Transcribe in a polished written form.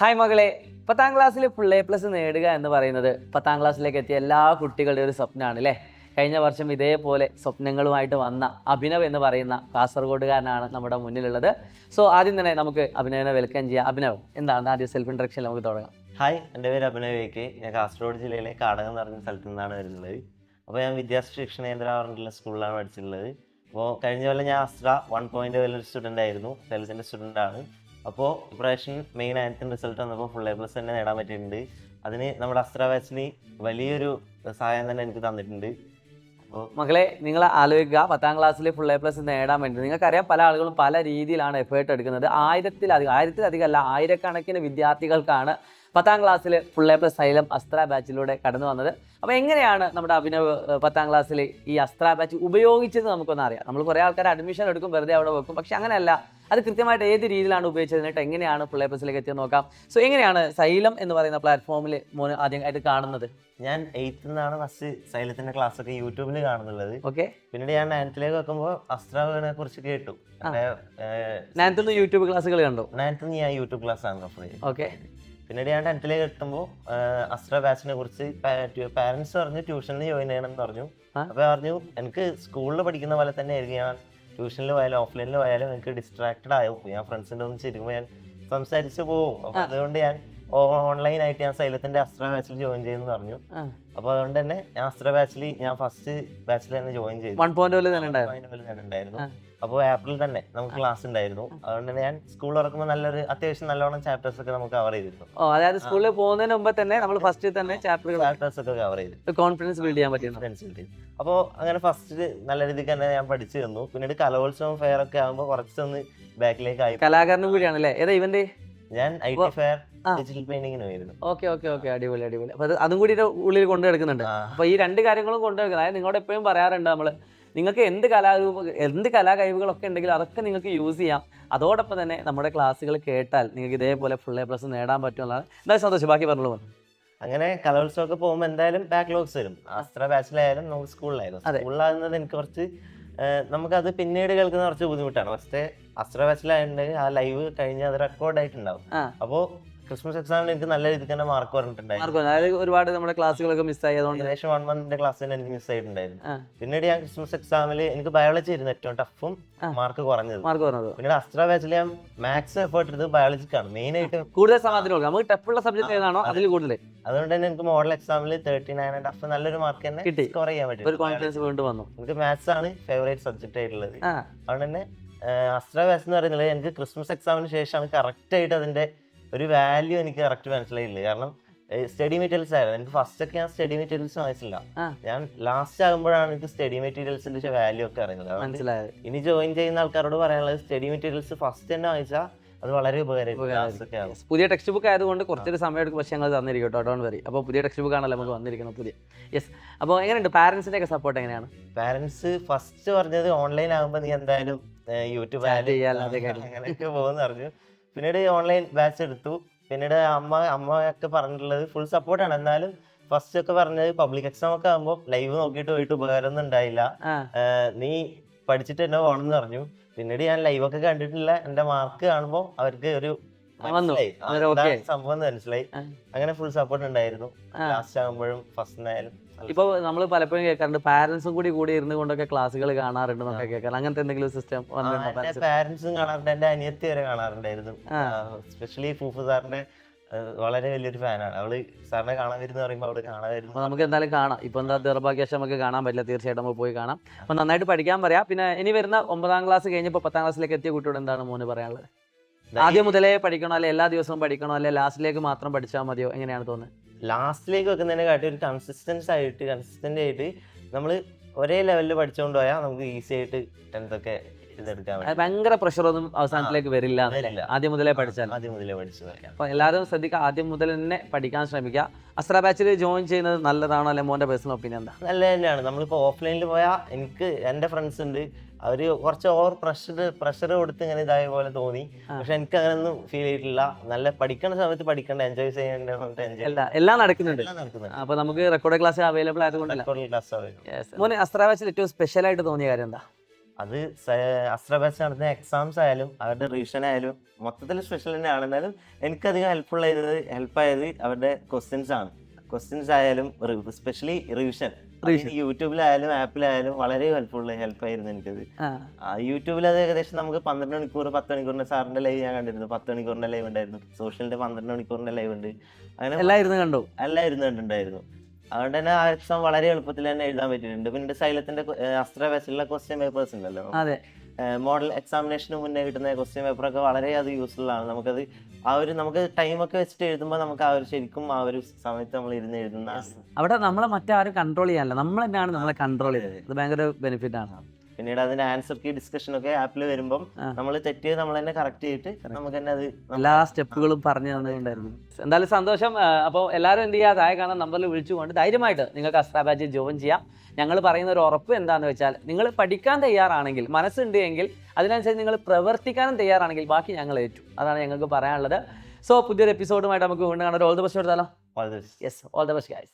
Hi മകളെ, 10ാം ക്ലാസ്സിൽ full A+ നേടുക എന്ന് പറയുന്നത് 10ാം ക്ലാസ്സിലേക്ക് എത്തിയ എല്ലാ കുട്ടികളുടെ ഒരു സ്വപ്നമാണ് അല്ലേ. കഴിഞ്ഞ വർഷം ഇതേപോലെ സ്വപ്നങ്ങളുമായിട്ട് വന്ന അഭിനവ് എന്ന് പറയുന്ന കാസർഗോഡുകാരനാണ് നമ്മുടെ മുന്നിലുള്ളത്. സോ ആദ്യം തന്നെ നമുക്ക് അഭിനവിനെ വെൽക്കം ചെയ്യാം. അഭിനവ്, എന്താണ് ആദ്യം സെൽഫ് ഇൻട്രഡക്ഷൻ നമുക്ക് തുടങ്ങാം. ഹായ്, എൻ്റെ പേര് അഭിനവ് AK. ഞാൻ കാസർഗോഡ് ജില്ലയിലെ കാടകം എന്ന് പറഞ്ഞ സ്ഥലത്തു നിന്നാണ് വരുന്നത്. അപ്പോൾ ഞാൻ വിദ്യാശ്രീ ശിക്ഷണ കേന്ദ്ര പറഞ്ഞിട്ടുള്ള സ്കൂളിലാണ് പഠിച്ചിട്ടുള്ളത്. അപ്പോൾ കഴിഞ്ഞ കൊല്ലം ഞാൻ അസ്ട്ര 1.0 ഒരു സ്റ്റുഡൻ്റ് ആയിരുന്നു, സെൽസിൻ്റെ സ്റ്റുഡൻ്റാണ്. അപ്പോൾ ഇപ്രാവശ്യം മെയിൻ ആൻറ്റിൻ റിസൾട്ട് വന്നപ്പോൾ ഫുൾ A+ തന്നെ നേടാൻ പറ്റിയിട്ടുണ്ട്. അതിന് നമ്മുടെ അസ്ട്ര ബാച്ചിൽ വലിയൊരു സഹായം തന്നെ എനിക്ക് തന്നിട്ടുണ്ട്. മകളെ, നിങ്ങൾ ആലോചിക്കുക, 10ാം ക്ലാസ്സിൽ ഫുൾ A+ നേടാൻ വേണ്ടി നിങ്ങൾക്കറിയാം പല ആളുകളും പല രീതിയിലാണ് എഫേർട്ട് എടുക്കുന്നത്. ആയിരത്തിലധികം അല്ല, ആയിരക്കണക്കിന് വിദ്യാർത്ഥികൾക്കാണ് 10ാം ക്ലാസ്സിൽ ഫുൾ A+ സൈലം അസ്ത്ര ബാച്ചിലൂടെ കടന്നു വന്നത്. അപ്പോൾ എങ്ങനെയാണ് നമ്മുടെ അഭിനവ് 10ാം ക്ലാസ്സിൽ ഈ അസ്ത്ര ബാച്ച് ഉപയോഗിച്ചത് നമുക്കൊന്നും അറിയാം. നമ്മൾ കുറേ ആൾക്കാർ അഡ്മിഷൻ എടുക്കും, വെറുതെ അവിടെ വെക്കും. പക്ഷെ അങ്ങനെയല്ല, അത് കൃത്യമായിട്ട് ഏത് രീതിയിലാണ് ഉപയോഗിച്ചത്, എന്നിട്ട് എങ്ങനെയാണ് ഫുൾ A+ലേക്ക് എത്തിയെന്ന് നോക്കാം. സോ എങ്ങനെയാണ് സൈലം എന്ന് പറയുന്ന പ്ലാറ്റ്ഫോമിൽ മോന് ആദ്യമായിട്ട് കാണുന്നത്? ഞാൻ 8th നിന്നാണ് ഫസ്റ്റ് സൈലത്തിൻ്റെ ക്ലാസ്സൊക്കെ യൂട്യൂബിൽ കാണുന്നുള്ളത്. ഓക്കെ. പിന്നീട് ഞാൻ 9th വെക്കുമ്പോൾ അസ്ട്രനെ കുറിച്ച് കേട്ടു. 9th യൂട്യൂബ് ക്ലാസ്സുകൾ കണ്ടു. 9th ഞാൻ യൂട്യൂബ് ക്ലാസ്സാണ് റെഫർ ചെയ്തത്. ഓക്കെ. പിന്നീട് ഞാൻ 10th എത്തുമ്പോൾ അസ്ട്ര ബാച്ചിനെ കുറിച്ച് പാരൻസ് പറഞ്ഞു ട്യൂഷനിൽ ജോയിൻ ചെയ്യണം എന്ന് പറഞ്ഞു. അപ്പോൾ പറഞ്ഞു എനിക്ക് സ്കൂളിൽ പഠിക്കുന്ന പോലെ തന്നെ ആയിരിക്കും, ഞാൻ ട്യൂഷനിൽ പോയാലും ഓഫ്ലൈനിൽ പോയാലും എനിക്ക് ഡിസ്ട്രാക്റ്റഡ് ആവും. ഞാൻ ഫ്രണ്ട്സിൻ്റെ ഒന്നും ചിരിക്കുമ്പോൾ ഞാൻ സംസാരിച്ച് പോകും. അപ്പോൾ അതുകൊണ്ട് ഞാൻ ഓൺലൈനായിട്ട് ഞാൻ സൈലത്തിൻ്റെ അസ്ട്ര ബാച്ചിൽ ജോയിൻ ചെയ്യുമെന്ന് പറഞ്ഞു. അപ്പോൾ അതുകൊണ്ട് തന്നെ ഞാൻ അസ്ട്ര ബാച്ചിൽ ഞാൻ ഫസ്റ്റ് ബാച്ചിൽ തന്നെ ജോയിൻ ചെയ്തു. 1.0 തന്നെ ഉണ്ടായിരുന്നു. അപ്പോൾ ഏപ്രിൽ തന്നെ നമുക്ക് ക്ലാസ് ഉണ്ടായിരുന്നു. അതുകൊണ്ട് തന്നെ ഞാൻ സ്കൂൾ തുറക്കുമ്പോൾ അത്യാവശ്യം നല്ലോണം ചാപ്റ്റേഴ്സ് ഒക്കെ നമുക്ക് കവർ ചെയ്തിരുന്നു. അതായത് സ്കൂളിൽ പോകുന്നതിന് മുമ്പ് തന്നെ നമ്മൾ ഫസ്റ്റ് തന്നെ ചാപ്റ്റേഴ്സ് ഒക്കെ കവർ ചെയ്തു, കോൺഫിഡൻസ് ബിൽഡ് ചെയ്യാൻ പറ്റും. അപ്പോൾ അങ്ങനെ ഫസ്റ്റ് നല്ല രീതിക്ക് തന്നെ ഞാൻ പഠിച്ചു തന്നു. പിന്നീട് കലോത്സവം ഫെയർ ഒക്കെ ആകുമ്പോൾ കുറച്ചൊന്ന് ബാക്കിലേക്ക് ആയി. കലാകാരനും കൂടിയാണ് അല്ലേ? ഏതാ ഇവന്റ്? ഞാൻ IT ഫെയർ ഡിജിറ്റൽ പെയിന്റിങ്ങിന് പോയിരുന്നു. ഓക്കെ. അടിപൊളി. അപ്പൊ അതും കൂടി ഉള്ളിൽ കൊണ്ടുനടക്കുന്നുണ്ട്. അപ്പൊ ഈ രണ്ട് കാര്യങ്ങളും കൊണ്ടുനടക്കുന്നത്, അതായത് നിങ്ങളോട് എപ്പോഴും പറയാറുണ്ട് നമ്മള്, നിങ്ങൾക്ക് എന്ത് കലാകഴിവുകളൊക്കെ ഉണ്ടെങ്കിലും അതൊക്കെ നിങ്ങൾക്ക് യൂസ് ചെയ്യാം. അതോടൊപ്പം തന്നെ നമ്മുടെ ക്ലാസ്സുകൾ കേട്ടാൽ നിങ്ങൾക്ക് ഇതേപോലെ ഫുൾ A+ നേടാൻ പറ്റുമെന്നാണ്. എന്തായാലും സന്തോഷം, ബാക്കി പറഞ്ഞോളൂ. അങ്ങനെ കലോത്സവമൊക്കെ പോകുമ്പോൾ എന്തായാലും ബാക്ക്ലോഗ്സ് വരും. അസ്ട്ര ബാച്ചിലായാലും നമുക്ക് സ്കൂളിലായിരുന്നു. സ്കൂളിലാകുന്നത് എനിക്ക് കുറച്ച് നമുക്കത് പിന്നീട് കേൾക്കുന്ന കുറച്ച് ബുദ്ധിമുട്ടാണ്. പക്ഷേ അസ്ട്ര ബാച്ചിലായിട്ടുണ്ടെങ്കിൽ ആ ലൈവ് കഴിഞ്ഞ് അത് റെക്കോർഡായിട്ടുണ്ടാവും. അപ്പോൾ ക്രിസ്മസ് എക്സാമിന് എനിക്ക് നല്ല രീതിക്ക് തന്നെ മാർക്ക് പറഞ്ഞിട്ടുണ്ടായിരുന്നു. അതായത് ഒരുപാട് നമ്മുടെ ക്ലാസ്സുകളൊക്കെ മിസ്സായി, അതുകൊണ്ട് ഏകദേശം 1 month ക്ലാസ് തന്നെ എനിക്ക് മിസ് ആയിട്ടുണ്ടായിരുന്നു. പിന്നീട് ഞാൻ ക്രിസ്മസ് എക്സാമിൽ എനിക്ക് ബയോളജി ആയിരുന്നു ഏറ്റവും ടഫും മാർക്ക് കുറഞ്ഞത്. പിന്നീട് അസ്ട്ര ബാച്ചിൽ ഞാൻ മാത്സ് എഫേർട്ട് എടുത്തത് ബയോളജിക്കാണ് മെയിൻ ആയിട്ട്. കൂടുതൽ സമാധാനം കൊടുക്കാം, നമുക്ക് ടഫുള്ള സബ്ജക്ട് ഏതാണോ അതിൽ കൂടുതൽ. അതുകൊണ്ട് തന്നെ എനിക്ക് മോഡൽ എക്സാമിൽ 39.5 നല്ലൊരു മാർക്ക് തന്നെ കിട്ടി, സ്കോർ ചെയ്യാൻ പറ്റും. കോൺഫിഡൻസ് വീണ്ടും വന്നു. എനിക്ക് മാത്സ് ആണ് ഫേവറേറ്റ് സബ്ജക്ട് ആയിട്ടുള്ളത്. അതുകൊണ്ട് തന്നെ അസ്ട്ര ബാച്ച് എന്ന് പറയുന്നത് എനിക്ക് ക്രിസ്മസ് എക്സാമിന് ശേഷമാണ് കറക്റ്റ് ആയിട്ട് അതിന്റെ ഒരു വാല്യൂ എനിക്ക് കറക്റ്റ് മനസ്സിലായില്ല. കാരണം സ്റ്റഡി മെറ്റീരിയൽസ് ആയിരുന്നു എനിക്ക് ഫസ്റ്റ് ഒക്കെ. ഞാൻ സ്റ്റഡി മെറ്റീരിയൽസ് വായിച്ചില്ല, ഞാൻ ലാസ്റ്റ് ആകുമ്പോഴാണ് എനിക്ക് സ്റ്റഡി മെറ്റീരിയൽസിന്റെ വാല്യൂ ഒക്കെ അറിയുന്നത്. ഇനി ജോയിൻ ചെയ്യുന്ന ആൾക്കാരോട് പറയാനുള്ളത്, സ്റ്റഡി മെറ്റീരിയൽസ് ഫസ്റ്റ് തന്നെ വായിച്ചാൽ അത് വളരെ ഉപകാരമായിരിക്കും. പുതിയ ടെക്സ്റ്റ് ബുക്ക് ആയതുകൊണ്ട് കുറച്ചൊരു സമയം എടുക്കും, പക്ഷേ ഞങ്ങൾ തന്നിരിക്കും കേട്ടോ, ഡോണ്ട് വരി. അപ്പോൾ പുതിയ ടെക്സ്റ്റ് ബുക്ക് ആണല്ലോ നമുക്ക് വന്നിരിക്കുന്നത് പുതിയ. യെസ്. അപ്പോൾ എങ്ങനെയുണ്ട് പാരന്റ്സിന്റെ ഒക്കെ സപ്പോർട്ട് എങ്ങനെയാണ്? പാരന്റ്സ് ഫസ്റ്റ് പറഞ്ഞത് ഓൺലൈൻ ആകുമ്പോൾ നീ എന്തായാലും യൂട്യൂബ് അങ്ങനെയൊക്കെ പോകുമെന്ന് പറഞ്ഞു. പിന്നീട് ഓൺലൈൻ ബാച്ച് എടുത്തു. പിന്നീട് അമ്മയൊക്കെ പറഞ്ഞിട്ടുള്ളത് ഫുൾ സപ്പോർട്ടാണ്. എന്നാലും ഫസ്റ്റ് ഒക്കെ പറഞ്ഞത് പബ്ലിക് എക്സാം ഒക്കെ ആകുമ്പോൾ ലൈവ് നോക്കിയിട്ട് പോയിട്ട് ഉപകാരമൊന്നും ഉണ്ടായില്ല, നീ പഠിച്ചിട്ട് തന്നെ പോകണമെന്ന് പറഞ്ഞു. പിന്നീട് ഞാൻ ലൈവ് ഒക്കെ കണ്ടിട്ടില്ല, എന്റെ മാർക്ക് കാണുമ്പോൾ അവർക്ക് ഒരു സംഭവം മനസ്സിലായി. അങ്ങനെ ഫുൾ സപ്പോർട്ട് ഉണ്ടായിരുന്നു ലാസ്റ്റ് ആകുമ്പോഴും ഫസ്റ്റിനായാലും. ഇപ്പൊ നമ്മൾ പലപ്പോഴും കേൾക്കാറുണ്ട് പാരന്റ്സും കൂടി ഇരുന്ന് കൊണ്ടൊക്കെ ക്ലാസ്സുകൾ കാണാറുണ്ട് എന്നൊക്കെ കേൾക്കാം. അങ്ങനത്തെ എന്തെങ്കിലും സിസ്റ്റം? പാരന്റ്സും കാണാറുണ്ട്, എന്റെ അനിയത്തി വരെ കാണാറുണ്ടായിരുന്നു. എസ്പെഷ്യലി ഫൂഫു സാറിന്റെ വളരെ വലിയൊരു ഫാനാണ് അവള്. സാറിനെ കാണാൻ വരുന്ന പറയുമ്പോൾ അവിടെ കാണാൻ വരുന്നു. നമുക്ക് എന്തായാലും കാണാം. ഇപ്പൊ എന്താ ദുർഭാഗ്യവശം നമുക്ക് കാണാൻ പറ്റില്ല, തീർച്ചയായിട്ടും നമുക്ക് പോയി കാണാം. അപ്പൊ നന്നായിട്ട് പഠിക്കാൻ പറയാം. പിന്നെ ഇനി വരുന്ന 9ാം ക്ലാസ് കഴിഞ്ഞപ്പോൾ 10ാം ക്ലാസ്സിലേക്ക് എത്തിയ കുട്ടിയോട് എന്താണ് മോന് പറയാനുള്ളത്? ആദ്യം മുതലേ പഠിക്കണോ, അല്ലെ എല്ലാ ദിവസവും പഠിക്കണോ, അല്ലെ ലാസ്റ്റിലേക്ക് മാത്രം പഠിച്ചാൽ മതിയോ? എങ്ങനെയാണ് തോന്നുന്നത്? ലാസ്റ്റിലേക്ക് വെക്കുന്നതിനെ കാട്ടി ഒരു കൺസിസ്റ്റന്റ് ആയിട്ട് നമ്മൾ ഒരേ ലെവലിൽ പഠിച്ചുകൊണ്ട് പോയാൽ നമുക്ക് ഈസി ആയിട്ട് 10th ഒക്കെ ഇതെടുക്കാൻ പറ്റും. ഭയങ്കര പ്രഷറൊന്നും അവസാനത്തിലേക്ക് വരില്ല, ആദ്യം മുതലേ പഠിച്ചു. അപ്പൊ എല്ലാവരും ശ്രദ്ധിക്കുക, ആദ്യം മുതൽ തന്നെ പഠിക്കാൻ ശ്രമിക്കുക. അസ്ട്ര ബാച്ചിൽ ജോയിൻ ചെയ്യുന്നത് നല്ലതാണോ, അല്ലെ മോന്റെ പേഴ്സണൽ ഒപ്പീനിയൻ എന്താ? നല്ല തന്നെയാണ്. നമ്മളിപ്പോൾ ഓഫ്ലൈനിൽ പോയാൽ എനിക്ക് എൻ്റെ ഫ്രണ്ട്സ് ഉണ്ട്, അവര് കുറച്ച് ഓവർ പ്രഷർ കൊടുത്ത് ഇങ്ങനെ ഇതായ പോലെ തോന്നി. പക്ഷെ എനിക്ക് അങ്ങനെയൊന്നും ഫീൽ ചെയ്തിട്ടില്ല. നല്ല പഠിക്കുന്ന സമയത്ത് പഠിക്കണ്ട, എൻജോയ് ചെയ്യേണ്ട, എല്ലാം നടക്കുന്നുണ്ട്. അപ്പൊ നമുക്ക് റെക്കോർഡ് ക്ലാസ് അവൈലബിൾ ആയതുകൊണ്ട് റെക്കോർഡ് ക്ലാസ്. മോനെ അസ്ട്ര ബാച്ചിൽ ഏറ്റവും സ്പെഷ്യൽ ആയിട്ട് തോന്നിയ കാര്യം എന്താ? അത് അസ്ത്ര ബാച്ച് നടത്തുന്ന എക്സാംസ് ആയാലും അവരുടെ റിവിഷൻ ആയാലും മൊത്തത്തിൽ സ്പെഷ്യൽ തന്നെയാണ്. എന്നാലും എനിക്കധികം ഹെൽപ്പായത് അവരുടെ ക്വസ്റ്റ്യൻസ് ആയാലും സ്പെഷ്യലി റിവിഷൻ യൂട്യൂബിലായാലും ആപ്പിലായാലും വളരെ ഹെൽപ്പായിരുന്നു എനിക്കത്. യൂട്യൂബിൽ അത് ഏകദേശം നമുക്ക് 12 മണിക്കൂർ 10 മണിക്കൂറിന്റെ സാറിന്റെ ലൈവ് ഞാൻ കണ്ടിരുന്നു. 10 മണിക്കൂറിന്റെ ലൈവ് ഉണ്ടായിരുന്നു. സോഷ്യലിന്റെ 12 മണിക്കൂറിന്റെ ലൈവ് ഉണ്ട്. അങ്ങനെ എല്ലാം കണ്ടിട്ടുണ്ടായിരുന്നു. അതുകൊണ്ട് തന്നെ ആ എക്സാം വളരെ എളുപ്പത്തിൽ തന്നെ എഴുതാൻ പറ്റിയിട്ടുണ്ട്. പിന്നെ സൈലത്തിന്റെ അസ്ത്ര ബാച്ചിലുള്ള ക്വസ്റ്റ്യൻ പേപ്പേഴ്സ് ഉണ്ടല്ലോ, മോഡൽ എക്സാമിനേഷന് മുന്നേ കിട്ടുന്ന ക്വസ്റ്റ്യൻ പേപ്പറൊക്കെ വളരെ അത് യൂസ്ഫുൾ ആണ്. നമുക്കത് നമുക്ക് ടൈമൊക്കെ വെച്ചിട്ട് എഴുതുമ്പോൾ നമുക്ക് ശരിക്കും ആ ഒരു സമയത്ത് നമ്മൾ ഇരുന്ന് എഴുതുന്ന അവിടെ നമ്മളെ മറ്റാരും കൺട്രോൾ ചെയ്യാനല്ല, നമ്മൾ തന്നെയാണ് നമ്മളെ കൺട്രോൾ ചെയ്തത്. അത് ഭയങ്കര ബെനിഫിറ്റ് ആണ്. പിന്നീട് അതിന്റെ ആൻസർ കീ ഡിസ്കഷൻ ഒക്കെ ആപ്പിൽ വരുമ്പോൾ നമ്മൾ തെറ്റിയത് നമ്മൾ തന്നെ കറക്റ്റ് ചെയ്തിട്ട് നമുക്ക് തന്നെ അത് എല്ലാ സ്റ്റെപ്പുകളും പറഞ്ഞു തന്നിട്ടുണ്ടായിരുന്നു. എന്തായാലും സന്തോഷം. അപ്പോൾ എല്ലാവരും എന്ത് ചെയ്യുക, താഴെ കാണാൻ നമ്പറിൽ വിളിച്ചുകൊണ്ട് ധൈര്യമായിട്ട് നിങ്ങൾക്ക് അസ്ത്ര ബാച്ചിൽ ജോയിൻ ചെയ്യാം. ഞങ്ങൾ പറയുന്ന ഒരു ഉറപ്പ് എന്താണെന്ന് വെച്ചാൽ, നിങ്ങൾ പഠിക്കാൻ തയ്യാറാണെങ്കിൽ, മനസ്സുണ്ട് എങ്കിൽ അതിനനുസരിച്ച് നിങ്ങൾ പ്രവർത്തിക്കാനും തയ്യാറാണെങ്കിൽ ബാക്കി ഞങ്ങൾ ഏറ്റു. അതാണ് ഞങ്ങൾക്ക് പറയാനുള്ളത്. സോ പുതിയൊരു എപ്പിസോഡുമായിട്ട് നമുക്ക് വീണ്ടും കാണാം. ഓൾ ദ ബെസ്റ്റ് എടുത്താലോ? All the best. Yes, all the best guys.